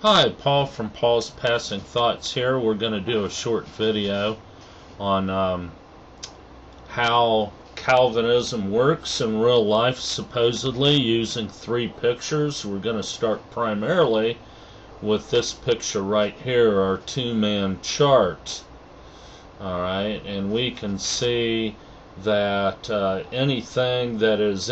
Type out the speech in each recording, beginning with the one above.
Hi, Paul from Paul's Passing Thoughts here. We're going to do a short video on how Calvinism works in real life, supposedly using three pictures. We're going to start primarily with this picture right here, our two-man chart. Alright, and we can see that anything that is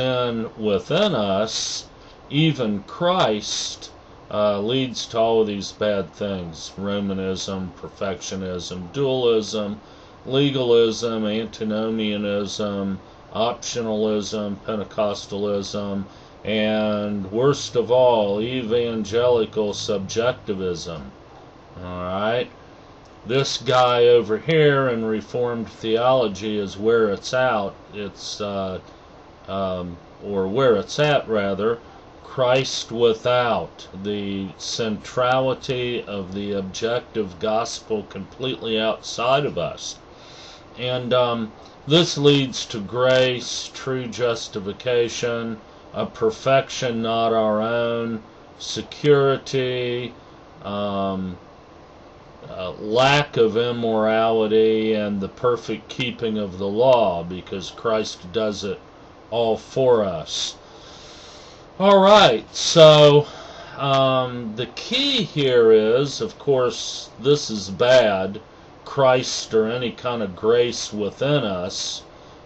within us, even Christ, leads to all of these bad things: Romanism, perfectionism, dualism, legalism, antinomianism, optionalism, Pentecostalism, and worst of all, evangelical subjectivism. Alright? This guy over here in Reformed theology is where it's out. Or where it's at, rather. Christ without, the centrality of the objective gospel completely outside of us. And this leads to grace, true justification, a perfection not our own, security, lack of immorality, and the perfect keeping of the law, because Christ does it all for us. Alright, so the key here is, of course, this is bad, Christ or any kind of grace within us,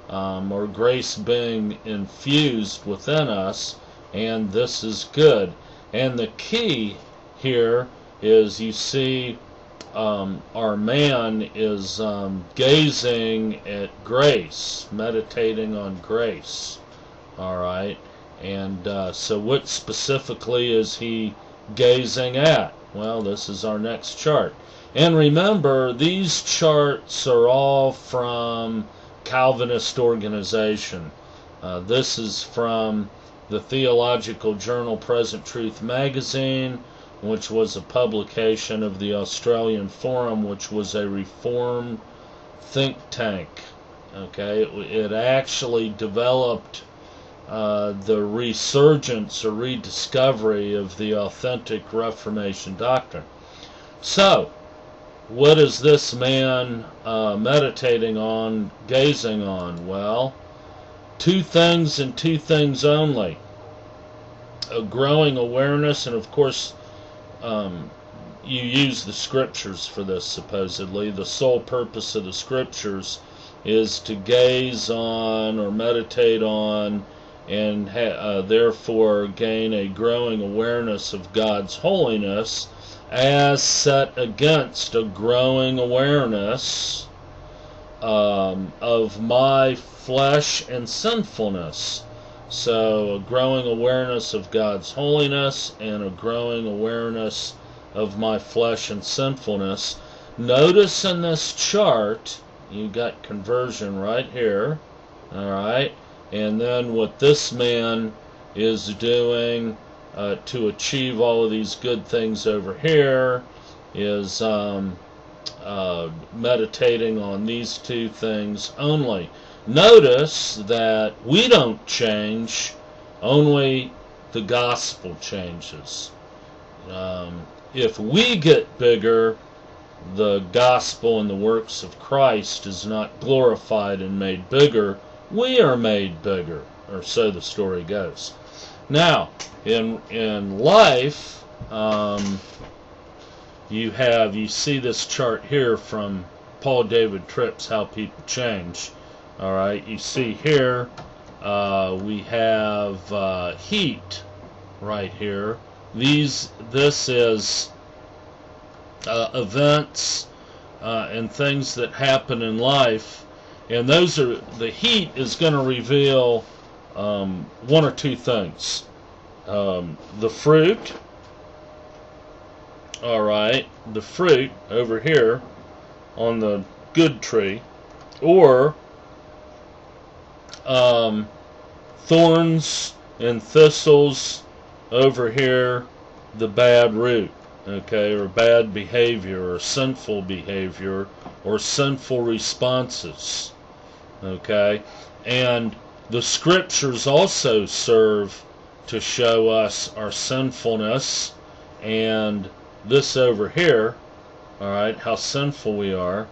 or grace being infused within us, and this is good. And the key here is, you see, our man is gazing at grace, meditating on grace. Alright, and so what specifically is he gazing at? Well, this is our next chart. And remember, these charts are all from Calvinist organization. This is from the Theological Journal Present Truth magazine, which was a publication of the Australian Forum, which was a reformed think tank. Okay, it actually developed the resurgence or rediscovery of the authentic Reformation doctrine. So, what is this man meditating on, gazing on? Well, two things and two things only: a growing awareness, and of course you use the scriptures for this, supposedly. The sole purpose of the scriptures is to gaze on or meditate on, and therefore gain a growing awareness of God's holiness, as set against a growing awareness of my flesh and sinfulness. So a growing awareness of God's holiness and a growing awareness of my flesh and sinfulness. Notice in this chart, you got conversion right here. Alright, and then what this man is doing to achieve all of these good things over here is meditating on these two things only. Notice that we don't change, only the gospel changes. If we get bigger, the gospel and the works of Christ is not glorified and made bigger. We are made bigger, or so the story goes. Now, in life, you see this chart here from Paul David Tripp's How People Change. Alright, you see here, we have heat right here. This is events and things that happen in life, and the heat is going to reveal one or two things. The fruit, alright, the fruit over here on the good tree, or thorns and thistles over here, the bad root, okay, or bad behavior, or sinful behavior, or sinful responses, okay. And the scriptures also serve to show us our sinfulness and this over here, all right, how sinful we are,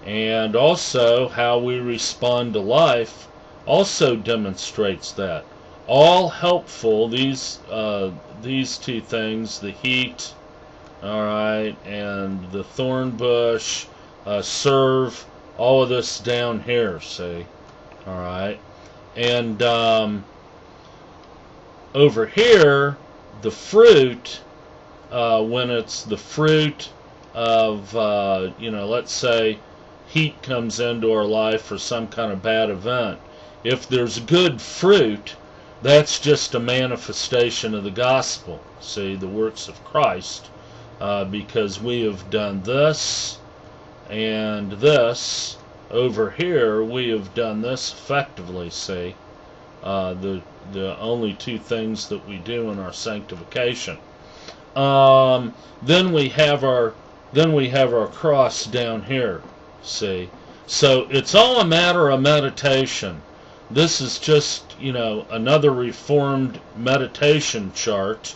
and also how we respond to life also demonstrates that. All helpful, these two things, the heat, all right, and the thorn bush, serve, all of this down here, see, all right, and over here, the fruit, when it's the fruit of, let's say heat comes into our life for some kind of bad event, if there's good fruit, that's just a manifestation of the gospel, see, the works of Christ, because we have done this and this. Over here, we have done this effectively, see, the only two things that we do in our sanctification. Then we have our cross down here, see. So it's all a matter of meditation. This is just, another Reformed meditation chart,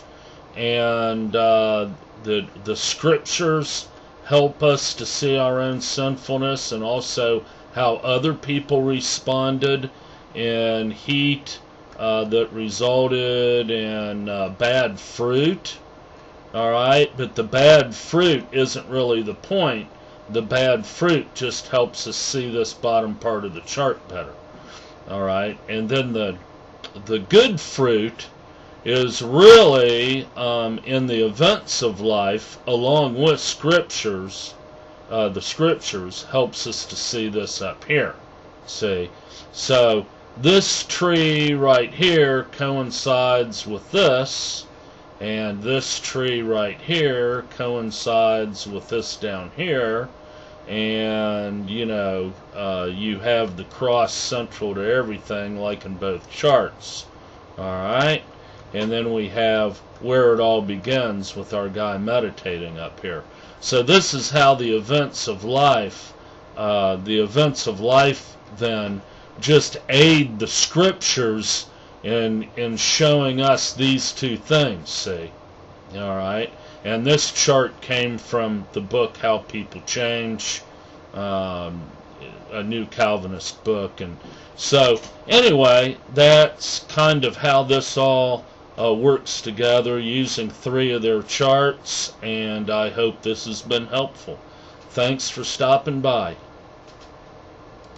and the scriptures help us to see our own sinfulness and also how other people responded in heat that resulted in bad fruit. All right, but the bad fruit isn't really the point. The bad fruit just helps us see this bottom part of the chart better. All right, and then the good fruit is really in the events of life, along with scriptures. The scriptures helps us to see this up here. See, so this tree right here coincides with this, and this tree right here coincides with this down here, and you have the cross central to everything, like in both charts. All right, and then we have where it all begins with our guy meditating up here. So this is how the events of life then just aid the scriptures in showing us these two things, see. All right, and this chart came from the book How People Change, a new Calvinist book. And so anyway, that's kind of how this all works together using 3 of their charts, and I hope this has been helpful. Thanks for stopping by.